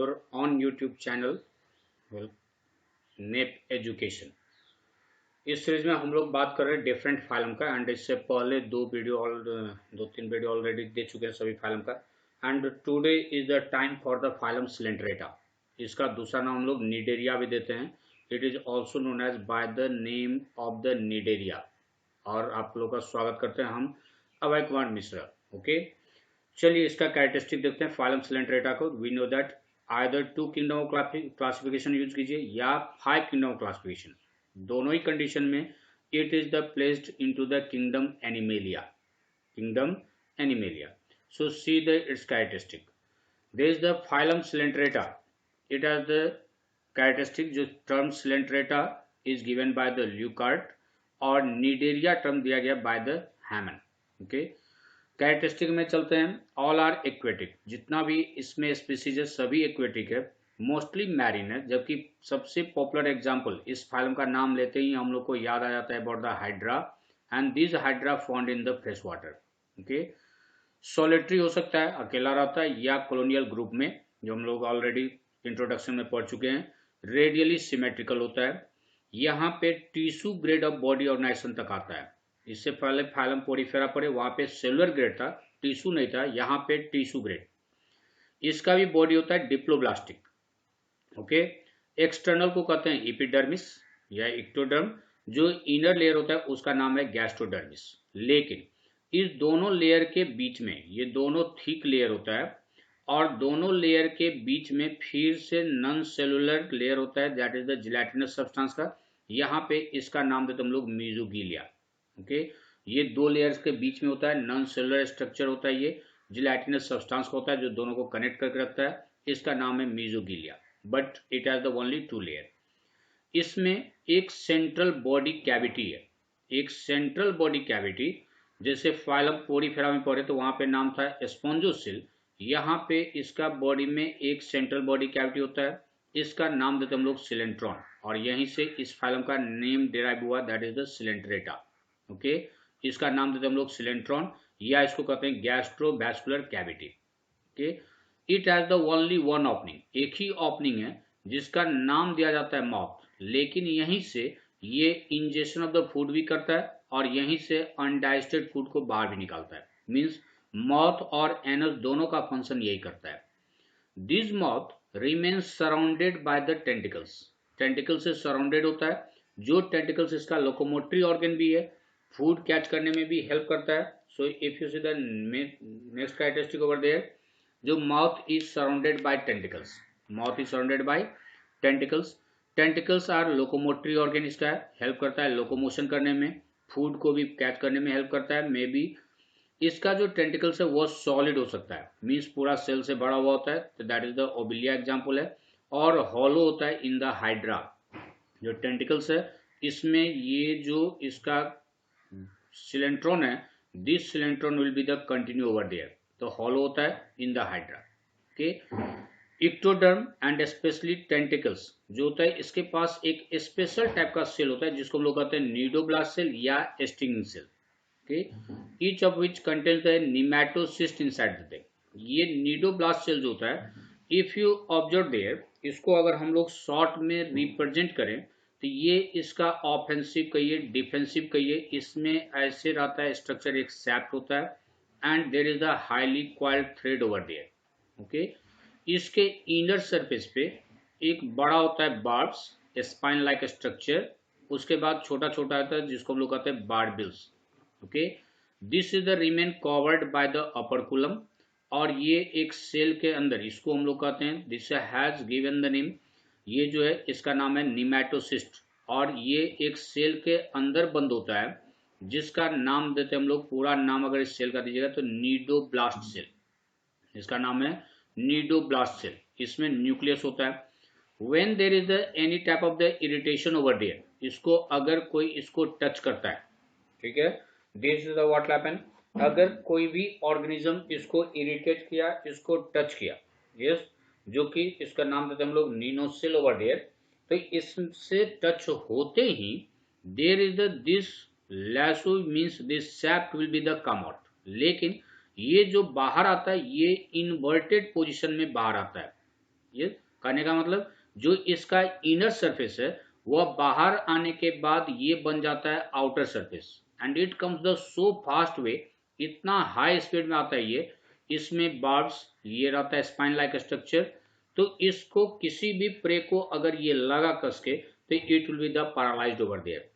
your own YouTube channel, well, Nep Education. इस series में हम लोग बात कर रहे हैं डिफरेंट फाइलम का, एंड इससे पहले दो तीन वीडियो ऑलरेडी दे चुके हैं सभी फाइलम का। And today is the time for the phylum coelenterata. इसका दूसरा नाम हम लोग निडेरिया भी देते हैं। It is also known as by the name of the cnidaria. और आप लोग का स्वागत करते हैं हम अभय कुमार मिश्रा। ओके, चलिए इसका कैरेक्टरिस्टिक देखते हैं फाइलम सिलेंट्रेटा को। We know that either 2 kingdom of classification use कीजिए या 5 किंगडम ऑफ क्लासिफिकेशन। दोनों ही कंडीशन में it is the placed into the kingdom Animalia. So see the its characteristic. There is the phylum coelenterata. It has the characteristic, जो term coelenterata is given by the Leuckart और Cnidaria term दिया गया by the Hyman. Okay, characteristic में चलते हैं। All are aquatic, जितना भी इसमें स्पीसीज है सभी एक्वेटिक है, मोस्टली मैरिन है। जबकि सबसे पॉपुलर एग्जांपल इस फाइलम का नाम लेते ही हम लोग को याद आ जाता है about the hydra, and this hydra found in the fresh water. Okay, solitary हो सकता है, अकेला रहता है, या कॉलोनियल ग्रुप में, जो हम लोग ऑलरेडी इंट्रोडक्शन में पढ़ चुके हैं। रेडियली सिमेट्रिकल होता है। यहाँ पे tissue grade of body organisation तक आता है। इससे पहले फाइलम पोरिफेरा पढ़े, वहां पे सेलुलर ग्रेड था, टिश्यू नहीं था। यहाँ पे टिश्यू ग्रेड। इसका भी बॉडी होता है डिप्लोब्लास्टिक। ओके, एक्सटर्नल को कहते हैं एपिडर्मिस या इक्टोडर्म। जो इनर लेयर होता है उसका नाम है गैस्ट्रोडर्मिस। लेकिन इस दोनों लेयर के बीच में, ये दोनों थिक लेयर होता है, और दोनों लेयर के बीच में फिर से नॉन सेलुलर लेयर होता है, that is the gelatinous substance का। यहाँ पे इसका नाम देते हम लोग मीजोगिलिया। ओके, ये दो लेयर्स के बीच में होता है, नॉन सेलुलर स्ट्रक्चर होता है, ये जिलेटिनस सब्सटेंस होता है जो दोनों को कनेक्ट करके रखता है। इसका नाम है mesoglea, but it has the only 2 layer. इसमें एक सेंट्रल बॉडी कैविटी है, एक सेंट्रल बॉडी कैविटी। जैसे फाइलम पोरिफेरा में पढ़े तो वहां पे नाम था स्पॉन्जोसिल। यहाँ पे इसका बॉडी में एक सेंट्रल बॉडी कैविटी होता है, इसका नाम देते हम लोग सिलेंट्रॉन, और यहीं से इस फाइलम का नेम डिराइव हुआ, that is the Coelenterata. Okay, इसका नाम देते हम लोग सिलेंट्रॉन, या इसको कहते हैं gastrovascular cavity. Okay, it has the only one opening, एक ही ओपनिंग है जिसका नाम दिया जाता है माउथ। लेकिन यहीं से ये इंजेक्शन ऑफ द फूड भी करता है और यहीं से अनडाइजेस्टेड फूड को बाहर भी निकालता है। मीन्स माउथ और एनस दोनों का फंक्शन यही करता है। This mouth remains surrounded by the tentacles, tentacle से सराउंडेड होता है। जो टेंटिकल्स इसका लोकोमोटरी ऑर्गन भी है, फूड कैच करने में भी हेल्प करता है। So if you see the next characteristic over there, जो mouth is surrounded by tentacles, mouth is surrounded by tentacles. Tentacles are locomotory organ, इसका हेल्प करता है लोकोमोशन करने में, फूड को भी कैच करने में हेल्प करता है। मे बी इसका जो टेंटिकल्स है वो सॉलिड हो सकता है, मीन्स पूरा सेल से भरा हुआ होता है, तो that is the obelia example है। और हॉलो होता है इन द हाइड्रा। जो टेंटिकल्स है इसमें ये जो इसका सिलेंट्रॉन है, this coelenteron will be the continue over there, तो हॉलो होता है in the hydra. Okay, ectoderm and specially tentacles जो होता है, इसके पास एक स्पेशल टाइप का सेल होता है जिसको हम लोग कहते हैं नीडोब्लास्ट सेल या stinging cell. Okay, each of which contains the nematocyst inside the thing. ये नीडोब्लास्ट सेल जो होता है, इफ यू ऑब्जर्व देयर, इसको अगर हम लोग शॉर्ट में रिप्रेजेंट करें तो ये इसका ऑफेंसिव कहिए, डिफेंसिव कहिए, इसमें ऐसे रहता है स्ट्रक्चर, एक सैप्ट होता है, and there is the highly coiled thread over there. Okay, इसके इनर सरफेस पे एक बड़ा होता है बार्ब्स, स्पाइन लाइक स्ट्रक्चर। उसके बाद छोटा छोटा होता है जिसको हम लोग कहते हैं barbels. Okay, this is the remain covered by the operculum, और ये एक सेल के अंदर, इसको हम लोग कहते हैं, this has given the name, ये जो है इसका नाम है निमेटोसिस्ट, और ये एक सेल के अंदर बंद होता है जिसका नाम देते हैं हम लोग, पूरा नाम अगर इस सेल का दीजिएगा तो नीडोब्लास्ट सेल, इसका नाम है नीडोब्लास्ट सेल। इसमें न्यूक्लियस होता है। When there is any type of the irritation over there, इसको अगर कोई इसको टच करता है, ठीक है, this is the what happen, अगर कोई भी ऑर्गेनिज्म इसको इरिटेट किया, इसको टच किया, यस, जो कि इसका नाम देते हम लोग नीनोसेल ओवर देयर, तो इससे टच होते ही there is the this lasso, means this sap will be the come out. लेकिन ये जो बाहर आता है ये इन्वर्टेड पोजीशन में बाहर आता है। ये करने का मतलब जो इसका इनर सरफेस है वह बाहर आने के बाद ये बन जाता है outer surface and it comes the so fast way, इतना हाई स्पीड में आता है ये, इसमें बार्ब्स, ये रहता है स्पाइन लाइक स्ट्रक्चर, तो इसको किसी भी प्रे को अगर ये लगा कस के तो it will be the paralysed over there.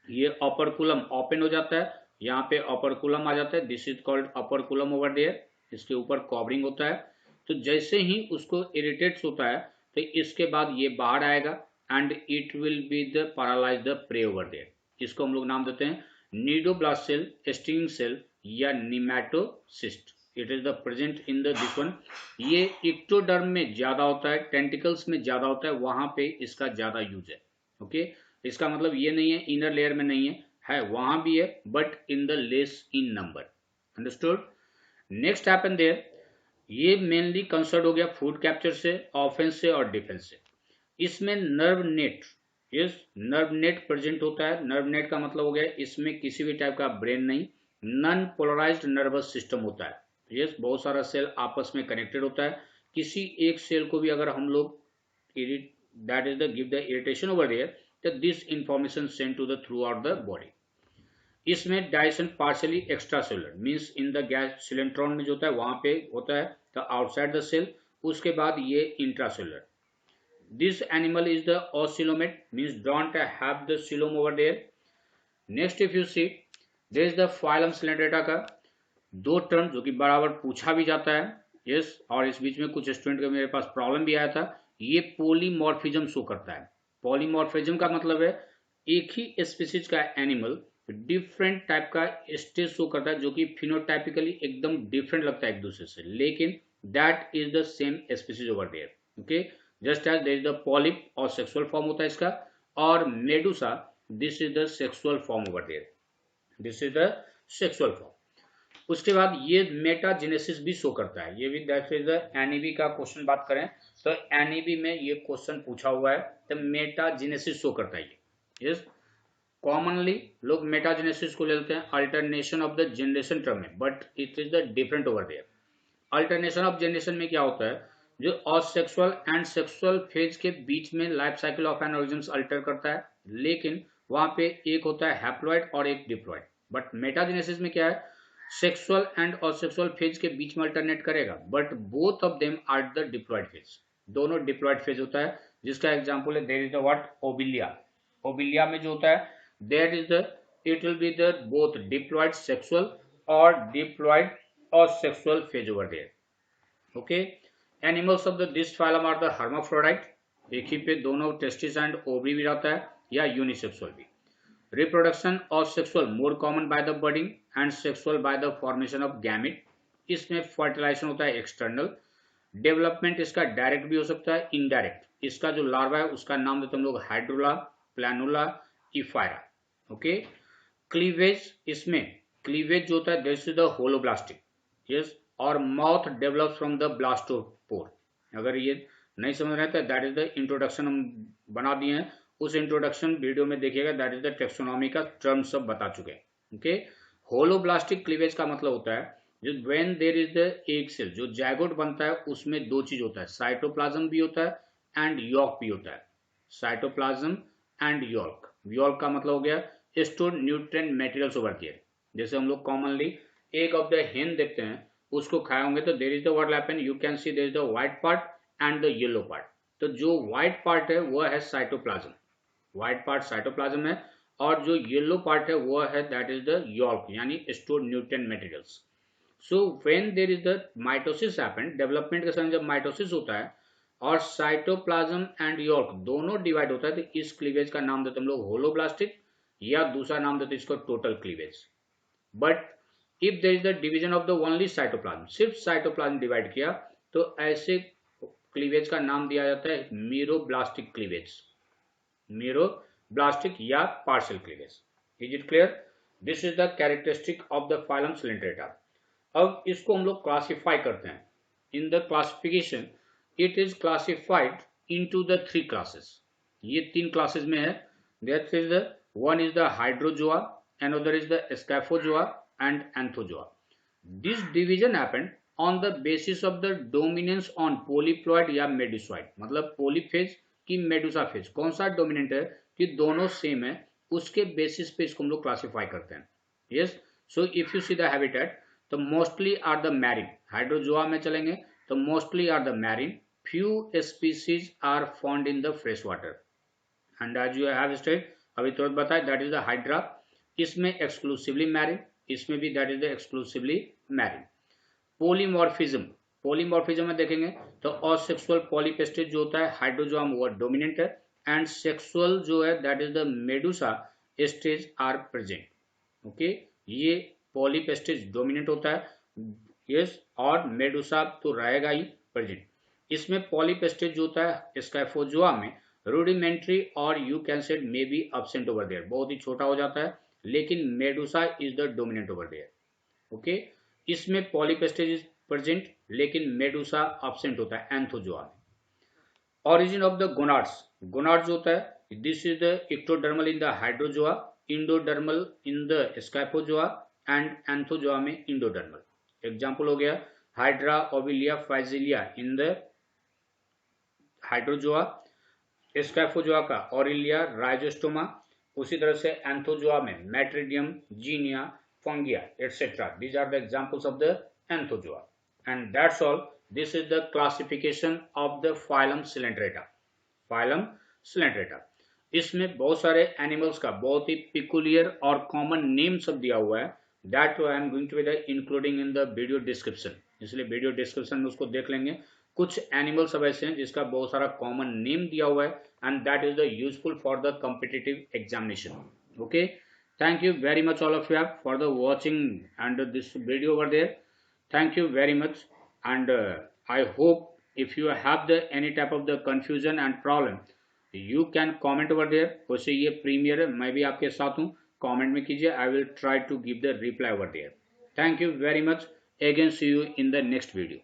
ये ऑपरकुलम ओपन हो जाता है, यहाँ पे ऑपरकुलम आ जाता है, this is called operculum over there, इसके ऊपर कवरिंग होता है। तो जैसे ही उसको इरिटेट्स होता है तो इसके बाद ये बाहर आएगा and it will be the paralyse the prey over there. इसको हम लोग नाम देते हैं नीडोब्लास्ट सेल, स्टिंगिंग सेल या nematocyst. It is the present in the this one. ये इक्टोडर्म में ज्यादा होता है, टेंटिकल्स में ज्यादा होता है, वहां पे इसका ज्यादा यूज है। ओके, इसका मतलब ये नहीं है इनर लेयर में नहीं है वहां भी है, but in the less in number. Understood? Next happen there, ये मेनली कंसर्न हो गया फूड कैप्चर से, ऑफेंस से और डिफेंस से। इसमें nerve net, yes nerve net present होता है। नर्व नेट का मतलब हो गया इसमें किसी भी टाइप का ब्रेन नहीं, नॉन पोलराइज्ड नर्वस सिस्टम होता है। यस बहुत सारा सेल आपस में कनेक्टेड होता है, किसी एक सेल को भी अगर हम लोग that is the give the irritation over there, तो this information send to the throughout the body. इसमें digestion partially extra cellular means in the gas coelenteron में जो होता है वहां पे होता है, तो आउटसाइड द सेल। उसके बाद ये intracellular. This animal is the acoelomate means don't have the coelom over there. Next if you see there is the phylum coelenterata का दो टर्म जो कि बराबर पूछा भी जाता है। यस और इस बीच में कुछ स्टूडेंट का मेरे पास प्रॉब्लम भी आया था। ये पॉलीमॉर्फिज्म शो करता है। पॉलीमॉर्फिज्म का मतलब है एक ही स्पीसीज का एनिमल डिफरेंट टाइप का स्टेज शो करता है, जो कि फिनोटाइपिकली एकदम डिफरेंट लगता है एक दूसरे से, लेकिन that is the same species over there. Okay, just as there is the polyp और सेक्सुअल फॉर्म होता है इसका, और medusa this is the sexual form over there, this is the sexual form. उसके बाद ये मेटाजेनेसिस भी शो करता है, ये भी दैट इज द एनईबी का क्वेश्चन बात करें तो एनईबी में ये क्वेश्चन पूछा हुआ है, तो मेटाजेनेसिस शो करता है ये। यस कॉमनली लोग मेटाजेनेसिस को लेते हैं alternation of the generation term में, but it is the different over there. Alternation of generation में क्या होता है, जो असेक्सुअल एंड सेक्सुअल फेज के बीच में life cycle of an organism alter करता है, लेकिन वहां पे एक होता है हैप्लॉइड और एक डिप्लॉइड। बट मेटाजेनेसिस में क्या है, सेक्सुअल एंड असेक्सुअल फेज के बीच में अल्टरनेट करेगा, but both of them are the diploid phase, दोनों डिप्लॉइड फेज होता है। जिसका एग्जांपल है there is the what obelia. Obelia में जो होता है that is the it will be the both diploid sexual or diploid or sexual phase over there. Okay, animals of the this phylum are the hermaphrodite, एक ही पे दोनों testis and ovary भी रहता है, या यूनिसेक्सुअल भी। रिप्रोडक्शन और sexual more common by the budding and sexual by the formation of gamete. इसमें फर्टिलाइजेशन होता है एक्सटर्नल। डेवलपमेंट इसका डायरेक्ट भी हो सकता है, इनडायरेक्ट। इसका जो लार्वा है उसका नाम देते हम लोग hydrula, planula, ephyra. Okay, cleavage, इसमें क्लीवेज जो होता है this is the holoblastic. Yes और mouth develops from the blastopore. अगर ये नहीं समझ रहे थे दैट इज द इंट्रोडक्शन हम बना दिए हैं, उस इंट्रोडक्शन वीडियो में देखिएगा, दैट इज द टेक्सोनॉमी का टर्म सब बता चुके हैं। ओके, होलोब्लास्टिक क्लीवेज का मतलब होता है जो when there is the egg cell, जो जायगोट बनता है उसमें दो चीज होता है, साइटोप्लाज्म भी होता है एंड यॉल्क भी होता है। Cytoplasm and यॉल्क। यॉल्क का मतलब हो गया store nutrient materials over there. जैसे हम लोग कॉमनली एग ऑफ द हेन देखते हैं, उसको खाए होंगे तो there is the what happen, you can see there is the white part and the yellow part. तो जो व्हाइट पार्ट है वो है साइटोप्लाज्म, व्हाइट पार्ट साइटोप्लाज्म है, और जो येलो पार्ट है वो है दैट इज द यॉल्क, यानी store nutrient materials. So when there is the mitosis happen, development के समय जब माइटोसिस होता है और साइटोप्लाज्म एंड यॉल्क दोनों डिवाइड होता है, तो इस क्लीवेज का नाम देते हम लोग होलोब्लास्टिक, या दूसरा नाम देते इसको total cleavage. But if there is the division of the only cytoplasm, सिर्फ साइटोप्लाज्म डिवाइड किया, तो ऐसे क्लीवेज का नाम दिया जाता है मीरोब्लास्टिक क्लीवेज, मीरोब्लास्टिक या partial cleavage. Is it clear? This is the characteristic of the phylum Coelenterata. अब इसको हम लोग क्लासिफाई करते हैं। In the classification it is classified into the three classes. ये तीन क्लासेस में है, that is the one is the hydrozoa, another is the scaphozoa and anthozoa. This division happened on the basis of the dominance on polyploid या medusoid, मतलब पोलीफेज की Medusa phase, कौन सा dominant है कि दोनों सेम है, उसके बेसिस पे इसको हम लोग क्लासिफाई करते हैं। Yes, so if you see the habitat, तो mostly are the marine, hydrozoa में चलेंगे तो mostly are the marine, few species are found in the fresh water, and as you have stated अभी तुरंत बताया, that is the hydra, इसमें exclusively marine, इसमें भी that is the exclusively marine। polymorphism, polymorphism में देखेंगे तो asexual polypestis जो होता है हाइड्रोजोआ वो डोमिनेंट है, एंड सेक्सुअल जो है that is the medusa stage are present। Okay, ये पॉलीपेस्टिस डोमिनेंट होता है, यस, और मेडुसा तो रहेगा ही प्रेजेंट। इसमें पॉलीपेस्टिस जो होता है स्काइफोजोआ में रूडिमेंट्री और you can said may be absent over there, बहुत ही छोटा हो जाता है, लेकिन medusa is the dominant over there. Okay, इसमें पॉलीपेस्टिस इज प्रेजेंट लेकिन मेडुसा अब्सेंट होता है एंथोजोआ में। Origin of the gonads, gonads जो होता है this is the ectodermal in the hydrozoa, endodermal in the scyphozoa and anthozoa में endodermal. Example हो गया Hydra Obelia Physalia in the hydrozoa, Scyphozoa का ऑरिलिया राइजोस्टोमा, उसी तरह से एंथोजोआ में Metridium, Xenia, Fungia etcetera, these are the examples of the anthozoa. And that's all, this is the classification of the phylum coelenterata. Phylum coelenterata, इसमें बहुत सारे animals का बहुत ही पिकुलियर और कॉमन नेम सब दिया हुआ है, that I am going to be including in the video description, इसलिए वीडियो डिस्क्रिप्शन में उसको देख लेंगे। कुछ एनिमल सब ऐसे हैं जिसका बहुत सारा कॉमन नेम दिया हुआ है, and that is the useful for the competitive examination. Okay, thank you very much all of you for the watching and this video over there. Thank you very much, and I hope if you have the any type of the confusion and problem you can comment over there। वैसे ये premiere है, मैं भी आपके साथ हूँ, comment में कीजिए, I will try to give the reply over there. Thank you very much, again see you in the next video.